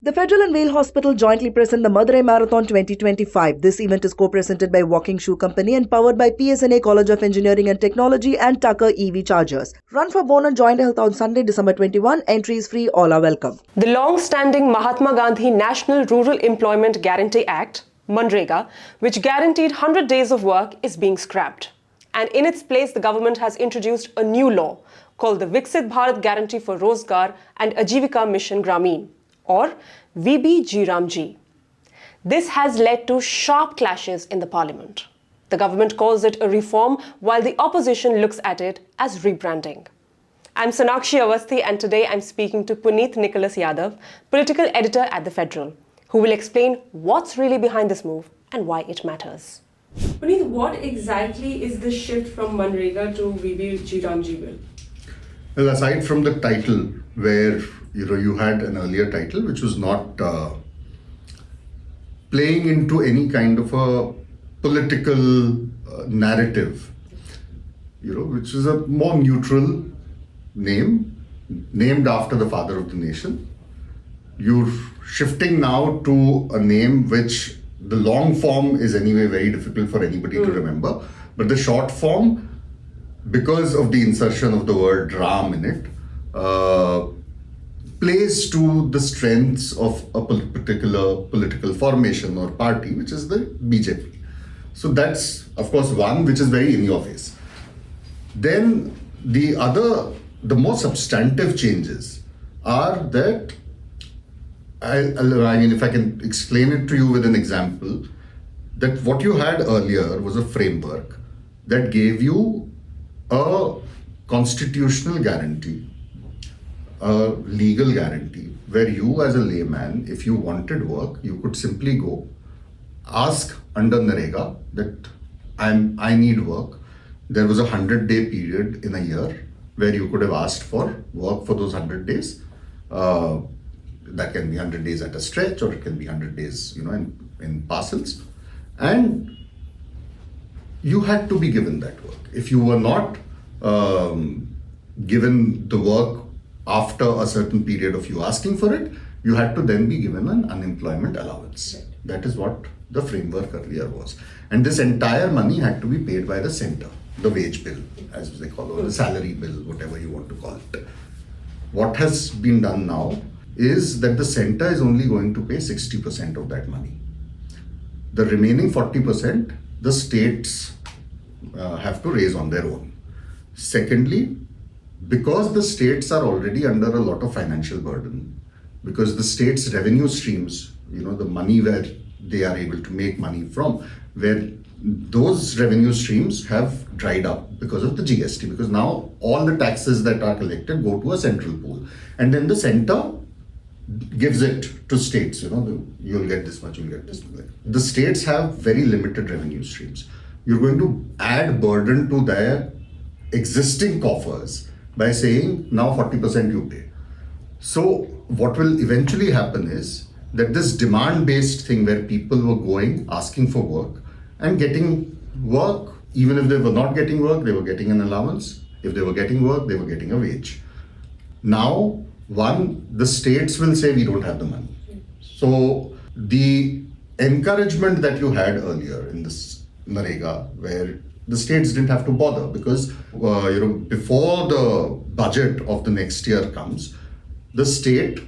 The Federal and Vale Hospital jointly present the Madurai Marathon 2025. This event is co-presented by Walking Shoe Company and powered by PSNA College of Engineering and Technology and Tucker EV Chargers. Run for bone and joint health on Sunday, December 21. Entry is free. All are welcome. The long-standing Mahatma Gandhi National Rural Employment Guarantee Act, MGNREGA, which guaranteed 100 days of work, is being scrapped. And in its place, the government has introduced a new law called the Viksit Bharat Guarantee for Rozgar and Ajeevika Mission Gramin, or VBG. This has led to sharp clashes in the parliament. The government calls it a reform, while the opposition looks at it as rebranding. I'm Sonakshi Awasthi, and today I'm speaking to Puneet Nicholas Yadav, political editor at The Federal, who will explain what's really behind this move and why it matters. Puneet, what exactly is the shift from MGNREGA to VBG bill? Well, aside from the title, where you had an earlier title which was not playing into any kind of a political narrative, which is a more neutral name, named after the father of the nation. You're shifting now to a name which the long form is anyway very difficult for anybody to remember, but the short form, because of the insertion of the word Ram in it, plays to the strengths of a particular political formation or party, which is the BJP. So that's, of course, one which is very in your face. Then the more substantive changes are that, if I can explain it to you with an example, that what you had earlier was a framework that gave you a constitutional guarantee, a legal guarantee, where you as a layman, if you wanted work, you could simply go ask under NREGA that I need work. There was a 100-day period in a year where you could have asked for work for those 100 days. That can be 100 days at a stretch, or it can be 100 days, in parcels. And you had to be given that work. If you were not given the work after a certain period of you asking for it, you had to then be given an unemployment allowance. Right. That is what the framework earlier was. And this entire money had to be paid by the centre, the wage bill, as they call it, or the salary bill, whatever you want to call it. What has been done now is that the centre is only going to pay 60% of that money. The remaining 40%, the states have to raise on their own. Secondly, because the states are already under a lot of financial burden, because the states' revenue streams, the money where they are able to make money from, where those revenue streams have dried up because of the GST, because now all the taxes that are collected go to a central pool, and then the centre gives it to states. You'll get this much, you'll get this much. The states have very limited revenue streams. You're going to add burden to their existing coffers by saying now 40% you pay. So what will eventually happen is that this demand-based thing, where people were going, asking for work and getting work, even if they were not getting work, they were getting an allowance. If they were getting work, they were getting a wage. Now, the states will say we don't have the money. So the encouragement that you had earlier in this NREGA, where the states didn't have to bother, because before the budget of the next year comes, the state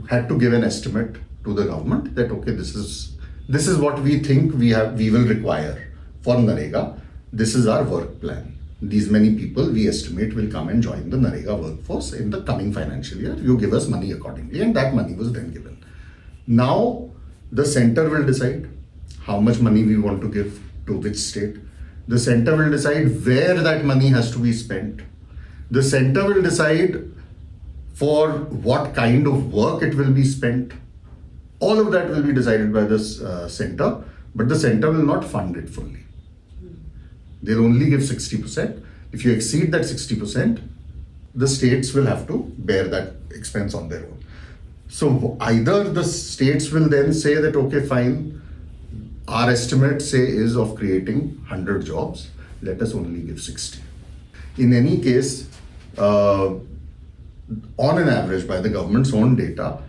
had to give an estimate to the government that, okay, this is what we think we will require for NREGA. This is our work plan. These many people we estimate will come and join the NREGA workforce in the coming financial year. You give us money accordingly, and that money was then given. Now the centre will decide how much money we want to give to which state. The centre will decide where that money has to be spent. The centre will decide for what kind of work it will be spent. All of that will be decided by this centre, but the centre will not fund it fully. They'll only give 60%. If you exceed that 60%, the states will have to bear that expense on their own. So either the states will then say that, okay, fine, our estimate, say, is of creating 100 jobs, let us only give 60. In any case, on an average, by the government's own data,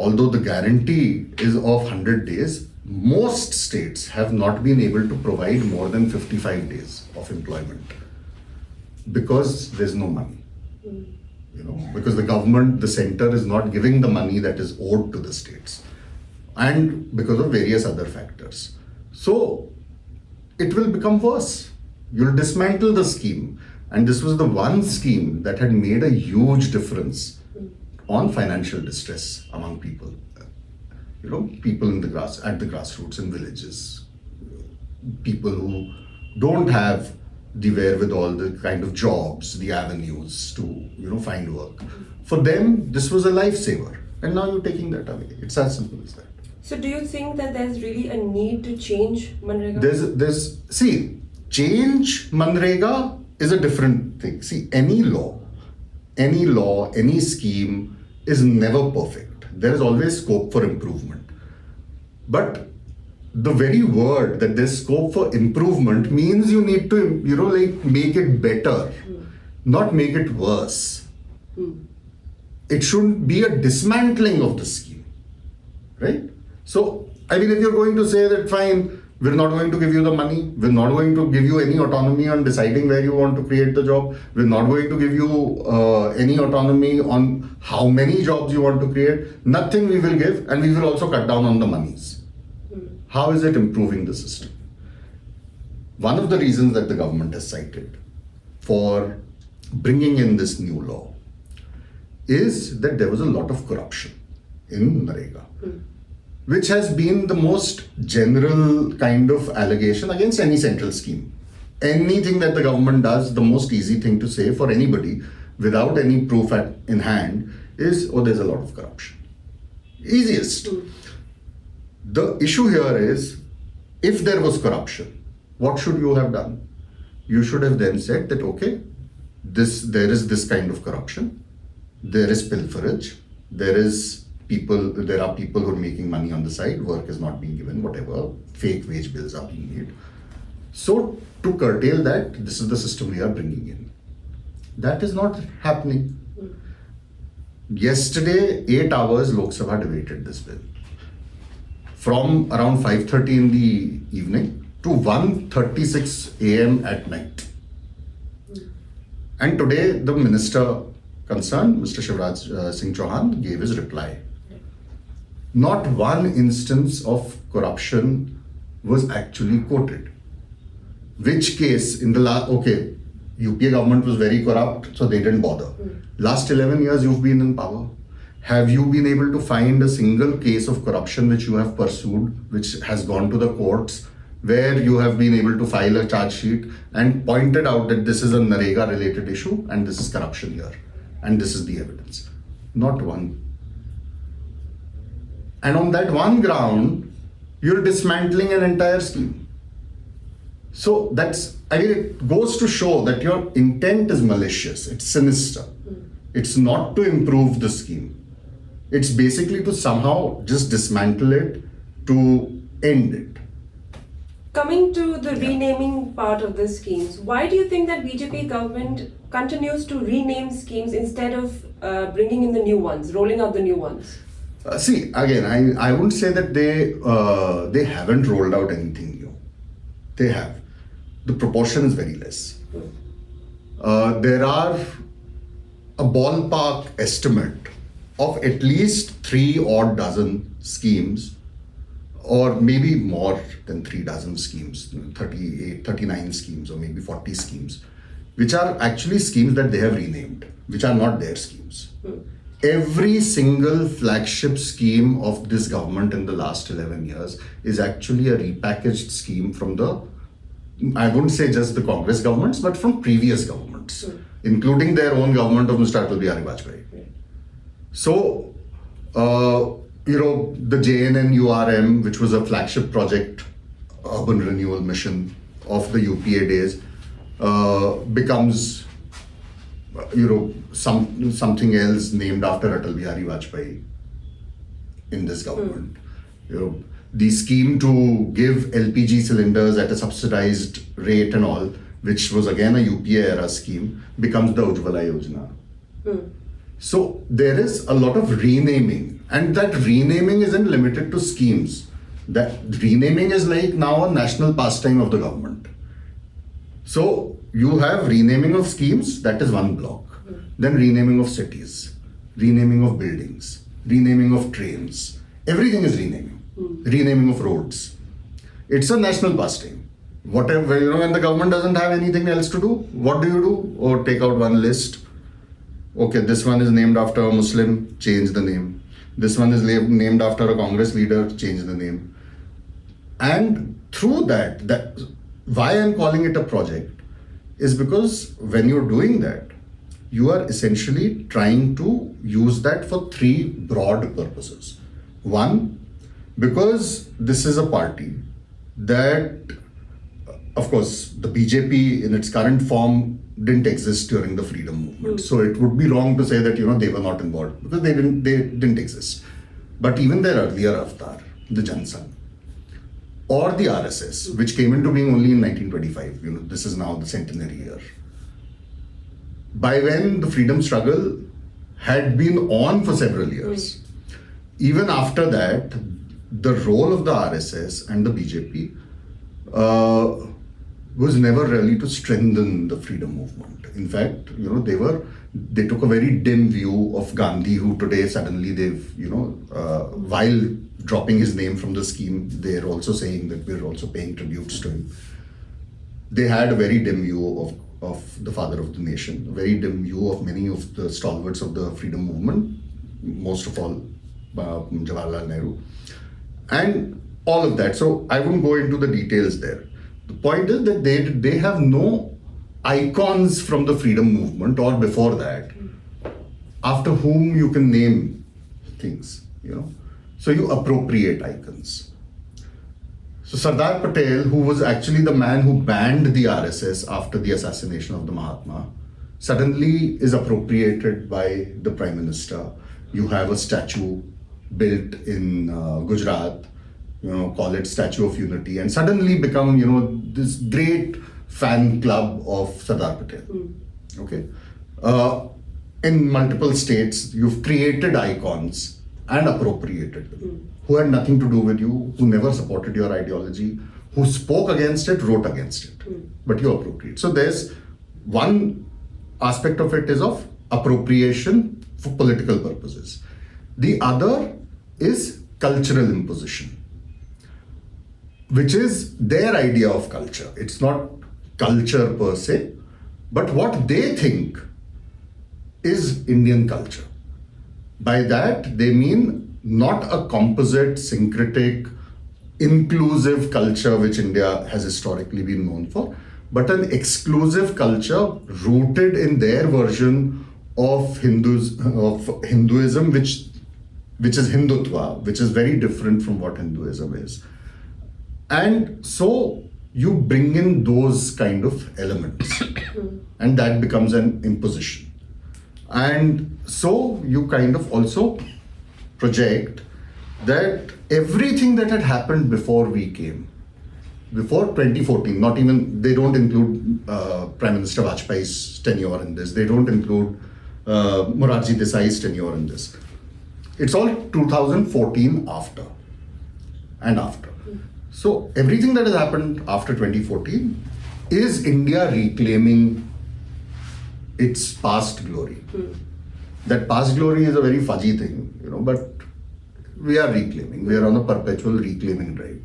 although the guarantee is of 100 days, most states have not been able to provide more than 55 days of employment because there's no money. Because the government, the center is not giving the money that is owed to the states, and because of various other factors. So it will become worse. You'll dismantle the scheme. And this was the one scheme that had made a huge difference on financial distress among people. People at the grassroots in villages, people who don't have the wherewithal, the kind of jobs, the avenues to find work. For them, this was a lifesaver, and now you're taking that away. It's as simple as that. So do you think that there's really a need to change MGNREGA? Change MGNREGA is a different thing. See, any law, any scheme is never perfect. There is always scope for improvement. But the very word that there's scope for improvement means you need to, make it better, not make it worse. It shouldn't be a dismantling of the scheme, right? So, if you're going to say that, fine, we're not going to give you the money, we're not going to give you any autonomy on deciding where you want to create the job, we're not going to give you any autonomy on how many jobs you want to create, nothing we will give, and we will also cut down on the monies. How is it improving the system? One of the reasons that the government has cited for bringing in this new law is that there was a lot of corruption in MGNREGA, which has been the most general kind of allegation against any central scheme. Anything that the government does, the most easy thing to say for anybody without any proof in hand is, there's a lot of corruption. Easiest. The issue here is, if there was corruption, what should you have done? You should have then said that, okay, there is this kind of corruption, there is pilferage, there are people who are making money on the side, work is not being given, whatever, fake wage bills are being made. So to curtail that, this is the system we are bringing in. That is not happening. Yesterday, 8 hours, Lok Sabha debated this bill. From around 5:30 in the evening to 1:36 a.m. at night. And today, the minister concerned, Mr. Shivraj Singh Chauhan, gave his reply. Not one instance of corruption was actually quoted. Which case in the UPA government was very corrupt, so they didn't bother. Last 11 years you've been in power. Have you been able to find a single case of corruption which you have pursued, which has gone to the courts, where you have been able to file a charge sheet and pointed out that this is a MGNREGA related issue and this is corruption here and this is the evidence? Not one. And on that one ground, you're dismantling an entire scheme. So it goes to show that your intent is malicious, it's sinister. It's not to improve the scheme. It's basically to somehow just dismantle it, to end it. Coming to the renaming part of the schemes, why do you think that BJP government continues to rename schemes instead of bringing in the new ones, rolling out the new ones? Again, I wouldn't say that they haven't rolled out anything new. They have. The proportion is very less. There are a ballpark estimate of at least 3 odd dozen schemes, or maybe more than 3 dozen schemes, 38, 39 schemes, or maybe 40 schemes, which are actually schemes that they have renamed, which are not their schemes. Every single flagship scheme of this government in the last 11 years is actually a repackaged scheme from I wouldn't say just the Congress governments, but from previous governments, including their own government of Mr. Atal Bihari Vajpayee. So, the JNNURM, which was a flagship project, urban renewal mission of the UPA days, becomes, something else named after Atal Bihari Vajpayee in this government. The scheme to give LPG cylinders at a subsidized rate and all, which was again a UPA era scheme, becomes the Ujjwala Yojana. So there is a lot of renaming And that renaming isn't limited to schemes. That renaming is like now a national pastime of the government. So you have renaming of schemes, that is one block. Then renaming of cities, renaming of buildings, renaming of trains. Everything is renaming. Renaming of roads. It's a national pastime. Whatever, when the government doesn't have anything else to do, what do? Or take out one list. Okay, this one is named after a Muslim, change the name. This one is named after a Congress leader, change the name. And through that why I'm calling it a project is because when you're doing that, you are essentially trying to use that for three broad purposes. One, because this is a party that, of course, the BJP in its current form didn't exist during the freedom movement. So it would be wrong to say that, they were not involved because they didn't exist. But even their earlier avatar, the Jan Sangh, or the RSS, which came into being only in 1925, this is now the centenary year. By when the freedom struggle had been on for several years. Even after that, the role of the RSS and the BJP was never really to strengthen the freedom movement. In fact, they took a very dim view of Gandhi, who today suddenly while dropping his name from the scheme, they're also saying that we're also paying tributes to him. They had a very dim view of the father of the nation, a very dim view of many of the stalwarts of the freedom movement, most of all Jawaharlal Nehru, and all of that. So I won't go into the details there. The point is that they have no icons from the freedom movement or before that, after whom you can name things, So you appropriate icons. So Sardar Patel, who was actually the man who banned the RSS after the assassination of the Mahatma, suddenly is appropriated by the Prime Minister. You have a statue built in Gujarat, call it Statue of Unity, and suddenly become, this great fan club of Sardar Patel. Okay. In multiple states, you've created icons and appropriated them, who had nothing to do with you, who never supported your ideology, who spoke against it, wrote against it, but you appropriate. So there's one aspect of it is of appropriation for political purposes. The other is cultural imposition, which is their idea of culture. It's not culture per se, but what they think is Indian culture. By that, they mean not a composite, syncretic, inclusive culture which India has historically been known for, but an exclusive culture rooted in their version of Hinduism, which is Hindutva, which is very different from what Hinduism is. And so you bring in those kind of elements, and that becomes an imposition. And so you kind of also project that everything that had happened before we came, before 2014, not even, they don't include Prime Minister Vajpayee's tenure in this, they don't include Morarji Desai's tenure in this. It's all 2014 after and after. So everything that has happened after 2014 is India reclaiming its past glory. That past glory is a very fuzzy thing, but we are reclaiming. We are on a perpetual reclaiming drive.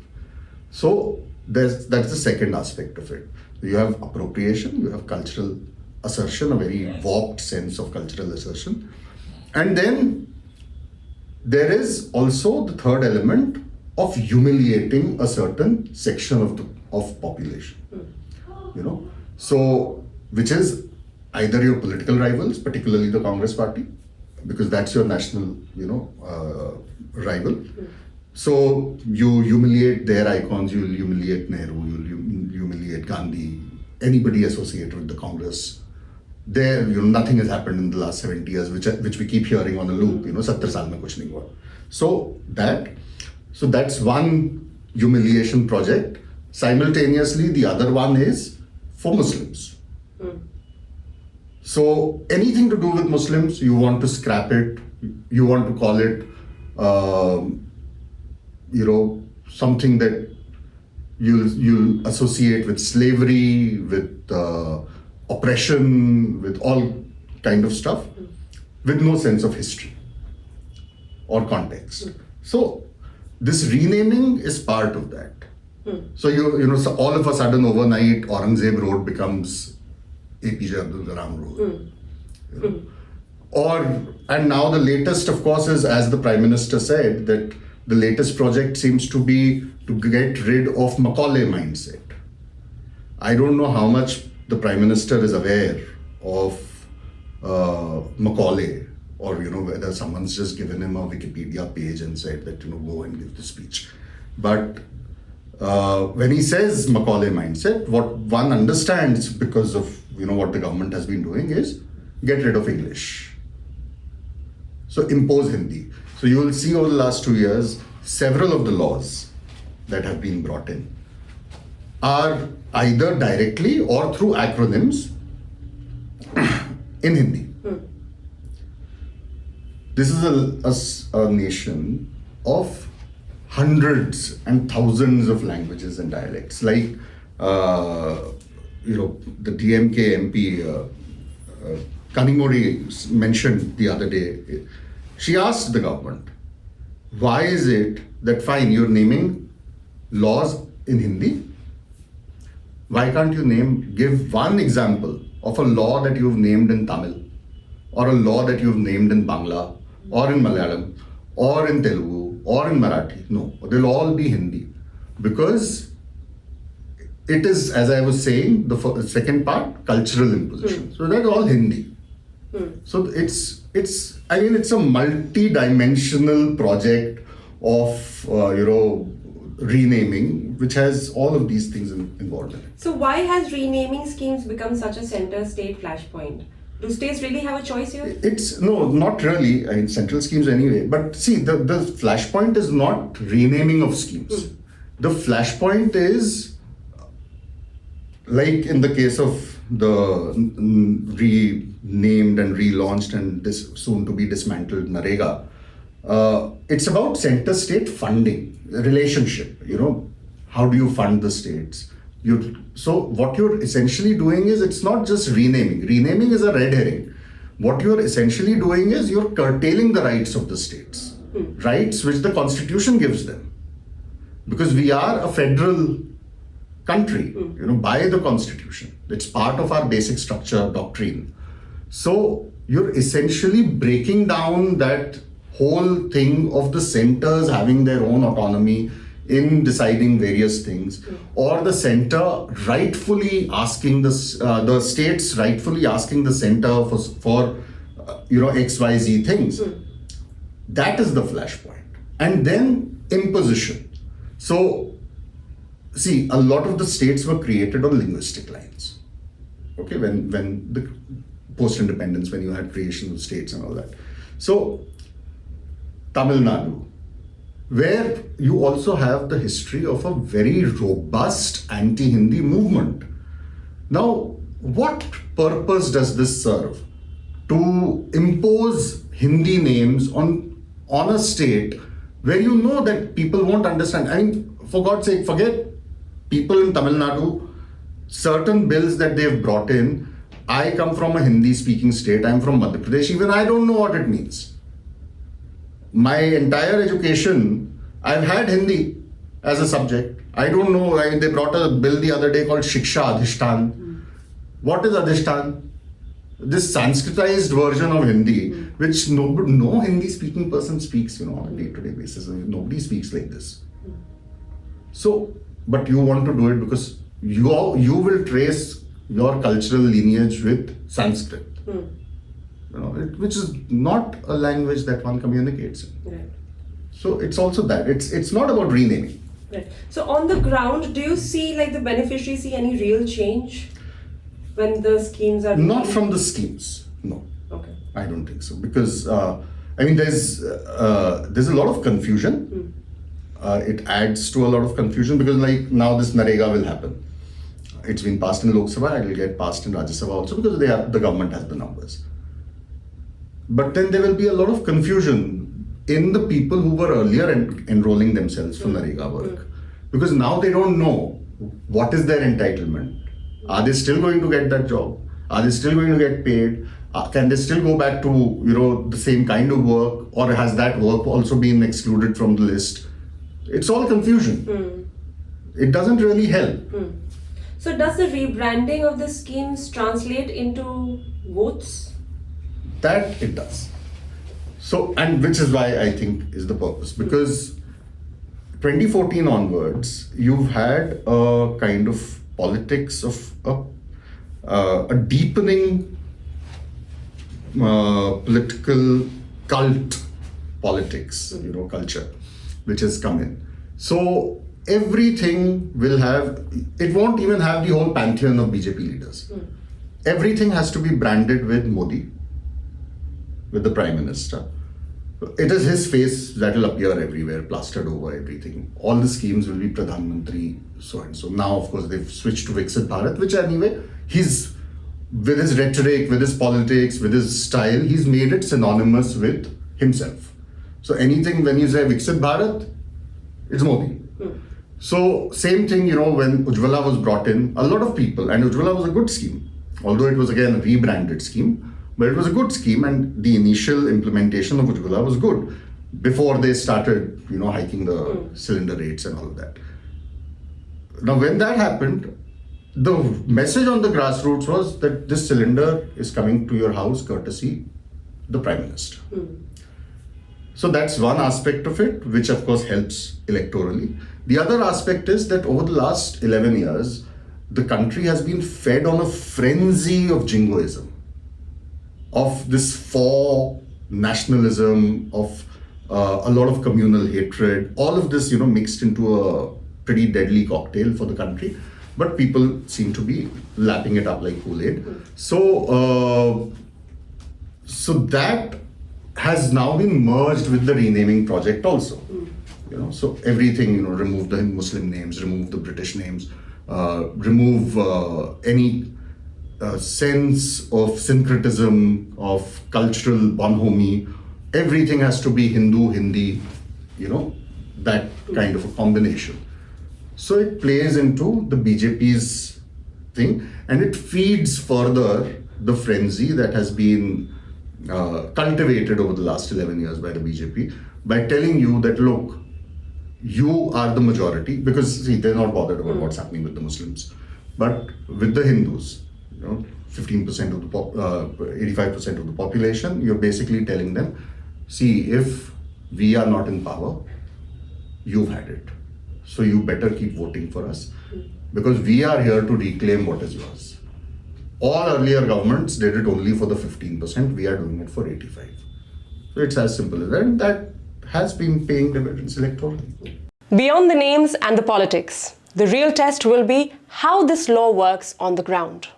So that's the second aspect of it. You have appropriation, you have cultural assertion, a very warped sense of cultural assertion. And then there is also the third element of humiliating a certain section of population. So which is either your political rivals, particularly the Congress party, because that's your national, rival. So you humiliate their icons, you'll humiliate Nehru, you'll humiliate Gandhi, anybody associated with the Congress. There, nothing has happened in the last 70 years, which we keep hearing on a loop, 70 saal mein kuch nahi hua. So that's one humiliation project. Simultaneously, the other one is for Muslims. So anything to do with Muslims, you want to scrap it, you want to call it something that you'll associate with slavery, with oppression, with all kind of stuff, with no sense of history or context. So this renaming is part of that. So so all of a sudden overnight Aurangzeb Road becomes APJ Abdul Kalam Road. And now the latest, of course, is, as the Prime Minister said, that the latest project seems to be to get rid of Macaulay mindset. I don't know how much the Prime Minister is aware of Macaulay, or whether someone's just given him a Wikipedia page and said that go and give the speech. But when he says Macaulay mindset, what one understands because of what the government has been doing is get rid of English. So impose Hindi. So you will see over the last 2 years, several of the laws that have been brought in are either directly or through acronyms in Hindi. This is a nation of hundreds and thousands of languages and dialects. Like, the DMK MP, Kanimori mentioned the other day, she asked the government, why is it that fine, you're naming laws in Hindi? Why can't you give one example of a law that you've named in Tamil, or a law that you've named in Bangla, or in Malayalam, or in Telugu, or in Marathi? No, they'll all be Hindi. Because it is, as I was saying, the second part, cultural imposition. So that's all Hindi. So it's a multi-dimensional project of renaming, which has all of these things involved in it. So why has renaming schemes become such a center state flashpoint? Do states really have a choice here? No, not really. I mean, central schemes anyway. But see, the flashpoint is not renaming of schemes. The flashpoint is, like in the case of the renamed and relaunched and soon to be dismantled NREGA, it's about center state funding, relationship, how do you fund the states? So what you're essentially doing is, it's not just renaming. Renaming is a red herring. What you're essentially doing is you're curtailing the rights of the states, rights which the Constitution gives them. Because we are a federal country, by the Constitution. It's part of our basic structure doctrine. So you're essentially breaking down that whole thing of the centers having their own autonomy in deciding various things, or the center rightfully asking the states rightfully asking the center for XYZ things. That is the flashpoint. And then imposition. So see, a lot of the states were created on linguistic lines. Okay, when the post-independence, when you had creation of states and all that. So Tamil Nadu, where you also have the history of a very robust anti-Hindi movement. Now, what purpose does this serve? To impose Hindi names on a state where you know that people won't understand. I mean, for God's sake, forget people in Tamil Nadu, certain bills that they've brought in. I come from a Hindi-speaking state. I'm from Madhya Pradesh. Even I don't know what it means. My entire education, I've had Hindi as a subject. I don't know. They brought a bill the other day called Shiksha Adhishtan. What is Adhishtan? This Sanskritized version of Hindi, which no Hindi-speaking person speaks, on a day-to-day basis. Nobody speaks like this. So, but you want to do it because you will trace your cultural lineage with Sanskrit. Which is not a language that one communicates in. Right. So it's also that. It's not about renaming. Right. So on the ground, do you see the beneficiaries see any real change when the schemes are not from the schemes? No. Okay. I don't think so, because there's a lot of confusion. It adds to a lot of confusion because now this NREGA will happen. It's been passed in Lok Sabha. It will get passed in Rajya Sabha also because the government has the numbers. But then there will be a lot of confusion in the people who were earlier enrolling themselves for NREGA work. Because now they don't know what is their entitlement. Are they still going to get that job? Are they still going to get paid? Can they still go back to, the same kind of work, or has that work also been excluded from the list? It's all confusion. It doesn't really help. So does the rebranding of the schemes translate into votes? That it does. So, and which is why I think is the purpose, because 2014 onwards, you've had a kind of politics of a deepening political cult politics, culture, which has come in. So everything will have, it won't even have the whole pantheon of BJP leaders. Everything has to be branded with Modi, with the Prime Minister. It is his face that will appear everywhere, plastered over everything. All the schemes will be Pradhan Mantri, so and so. Now, of course, they've switched to Viksit Bharat, which anyway, with his rhetoric, with his politics, with his style, he's made it synonymous with himself. So anything, when you say Viksit Bharat, it's Modi. So same thing, when Ujjwala was brought in, a lot of people, and Ujjwala was a good scheme, although it was again a rebranded scheme. But it was a good scheme, and the initial implementation of Ujjwala was good before they started, hiking the cylinder rates and all of that. Now, when that happened, the message on the grassroots was that this cylinder is coming to your house courtesy the Prime Minister. So that's one aspect of it, which of course helps electorally. The other aspect is that over the last 11 years, the country has been fed on a frenzy of jingoism, of this nationalism, of a lot of communal hatred, all of this, mixed into a pretty deadly cocktail for the country. But people seem to be lapping it up like Kool-Aid. So that has now been merged with the renaming project also. So everything, remove the Muslim names, remove the British names, remove any sense of syncretism, of cultural bonhomie. Everything has to be Hindu, Hindi, that kind of a combination. So it plays into the BJP's thing, and it feeds further the frenzy that has been cultivated over the last 11 years by the BJP by telling you that, look, you are the majority, because see, they're not bothered about what's happening with the Muslims, but with the Hindus, 15% of the 85% of the population, you're basically telling them, see, if we are not in power, you've had it. So you better keep voting for us, because we are here to reclaim what is yours. All earlier governments did it only for the 15%, we are doing it for 85%. So it's as simple as that, and that has been paying dividends electorally. Beyond the names and the politics, the real test will be how this law works on the ground.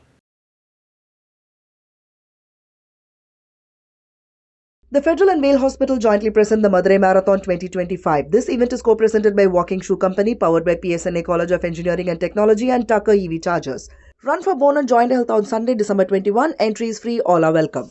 The Federal and Male Hospital jointly present the Madurai Marathon 2025. This event is co-presented by Walking Shoe Company, powered by PSNA College of Engineering and Technology and Tucker EV Chargers. Run for bone and joint health on Sunday, December 21. Entry is free. All are welcome.